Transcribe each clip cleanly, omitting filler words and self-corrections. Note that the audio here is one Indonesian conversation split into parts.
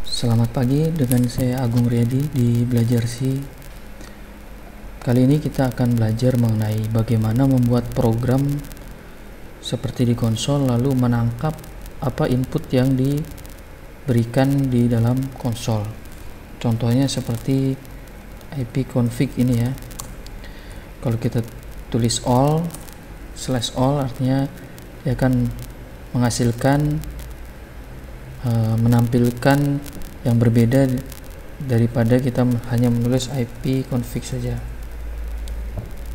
Selamat pagi, dengan saya Agung Riyadi di Belajar C. Kali ini kita akan belajar mengenai bagaimana membuat program seperti di konsol lalu menangkap apa input yang diberikan di dalam konsol. Contohnya seperti ipconfig ini ya. Kalau kita tulis all artinya dia akan menghasilkan menampilkan yang berbeda daripada kita hanya menulis ipconfig saja.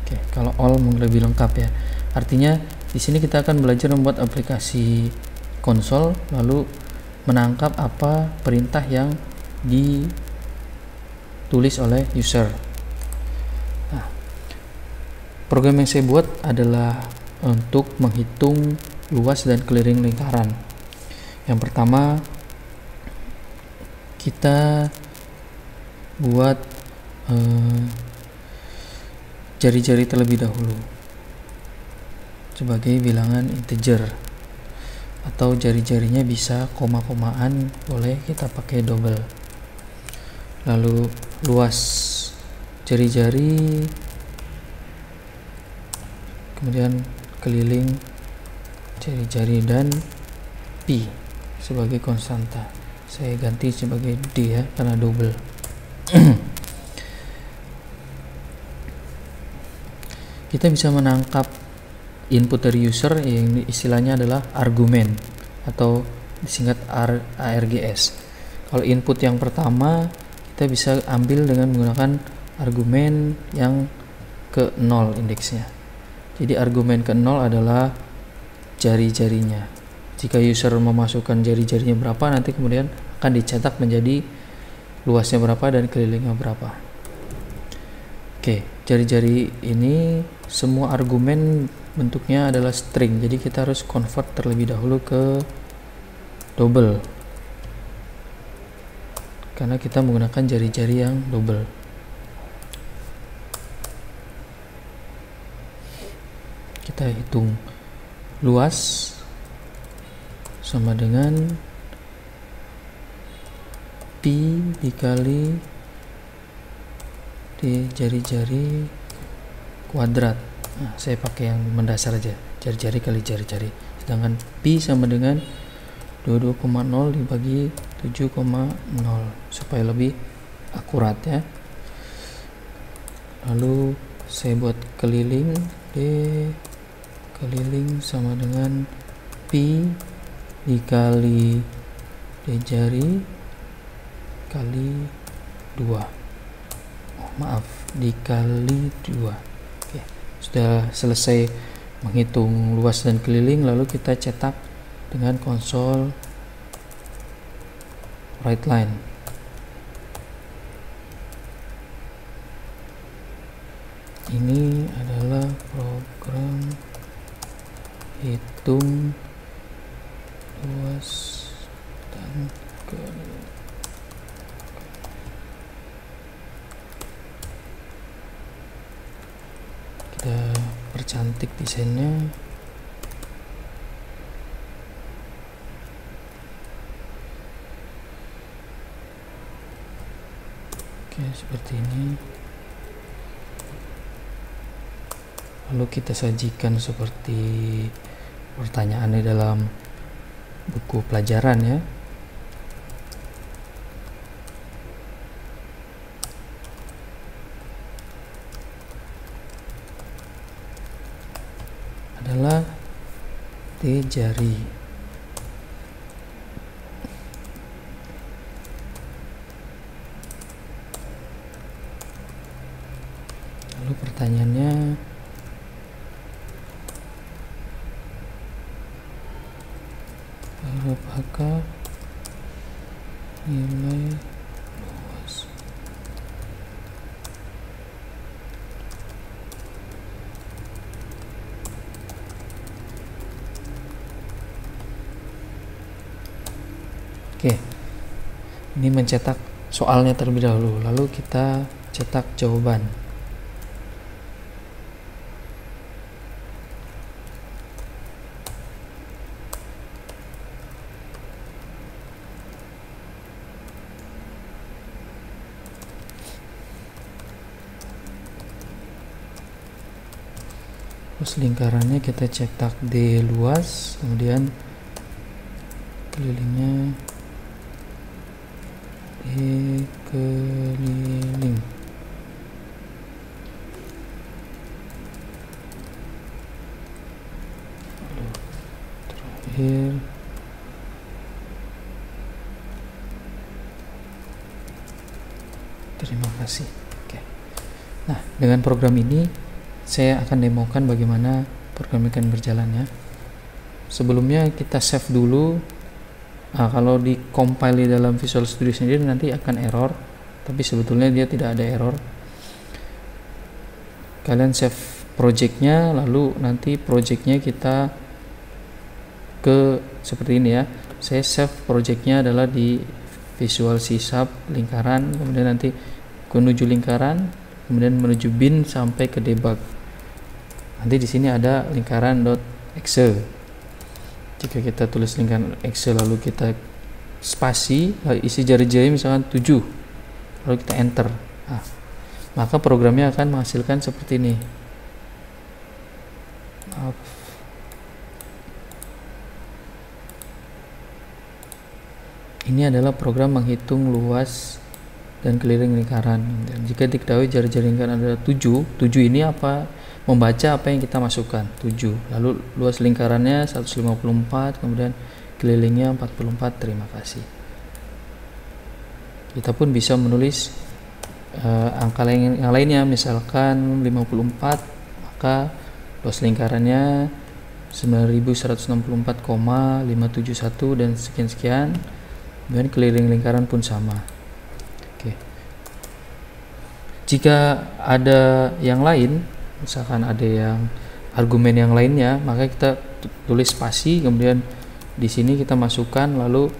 Oke, kalau all lebih lengkap ya. Artinya di sini kita akan belajar membuat aplikasi konsol lalu menangkap apa perintah yang ditulis oleh user. Nah, program yang saya buat adalah untuk menghitung luas dan keliling lingkaran. Yang pertama kita buat jari-jari terlebih dahulu sebagai bilangan integer, atau jari-jarinya bisa koma-komaan, boleh kita pakai double. Lalu luas jari-jari, kemudian keliling jari-jari, dan pi sebagai konstanta. Saya ganti sebagai D ya karena double. Kita bisa menangkap input dari user yang istilahnya adalah argumen atau disingkat ARGS. Kalau input yang pertama kita bisa ambil dengan menggunakan argumen yang ke 0 indeksnya. Jadi argumen ke 0 adalah jari-jarinya. Jika user memasukkan jari-jarinya berapa, nanti kemudian akan dicetak menjadi luasnya berapa dan kelilingnya berapa. Oke, jari-jari ini semua argumen bentuknya adalah string, jadi kita harus convert terlebih dahulu ke double karena kita menggunakan jari-jari yang double. Kita hitung luas sama dengan pi dikali d jari-jari kuadrat. Nah, saya pakai yang mendasar aja, jari-jari kali jari-jari. Sedangkan pi sama dengan 22,0 dibagi 7,0 supaya lebih akurat ya. Lalu saya buat keliling, d keliling sama dengan pi dikali d jari kali 2. Dikali 2. Oke, sudah selesai menghitung luas dan keliling, lalu kita cetak dengan konsol write line. Ini adalah program hitung luas dan keliling. Kita percantik desainnya. Oke, seperti ini. Lalu kita sajikan seperti pertanyaannya dalam buku pelajaran ya. Adalah D jari. Lalu pertanyaannya apakah nilai luas Oke, ini mencetak soalnya terlebih dahulu, lalu kita cetak jawaban. Terus lingkarannya kita cetak D luas, kemudian kelilingnya D keliling. Lalu terakhir terima kasih. Oke. Nah, dengan program ini saya akan demokan bagaimana program ini akan berjalannya. Sebelumnya kita save dulu. Nah, kalau di compile di dalam Visual Studio sendiri nanti akan error, tapi sebetulnya dia tidak ada error. Kalian save projectnya, lalu nanti projectnya kita ke seperti ini ya. Saya save projectnya adalah di Visual C# lingkaran, kemudian nanti menuju lingkaran, kemudian menuju bin sampai ke debug. Nanti di sini ada lingkaran.exe. Jika kita tulis lingkaran exe lalu kita spasi, lalu isi jari-jari misalkan 7, lalu kita enter. Nah, maka programnya akan menghasilkan seperti ini. Maaf. Ini adalah program menghitung luas dan keliling lingkaran. Dan jika diketahui jari-jari lingkaran adalah 7 ini apa? Membaca apa yang kita masukkan, 7. Lalu luas lingkarannya 154, kemudian kelilingnya 44. Terima kasih. Kita pun bisa menulis angka yang lainnya, misalkan 54, maka luas lingkarannya 9164,571 dan sekian-sekian. Dan keliling lingkaran pun sama. Oke. Jika ada yang lain, misalkan ada yang argumen yang lainnya, maka kita tulis spasi, kemudian di sini kita masukkan, lalu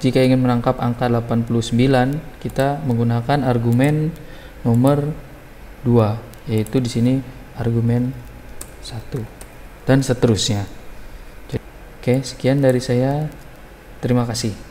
jika ingin menangkap angka 89, kita menggunakan argumen nomor 2, yaitu di sini argumen 1 dan seterusnya. Oke, sekian dari saya. Terima kasih.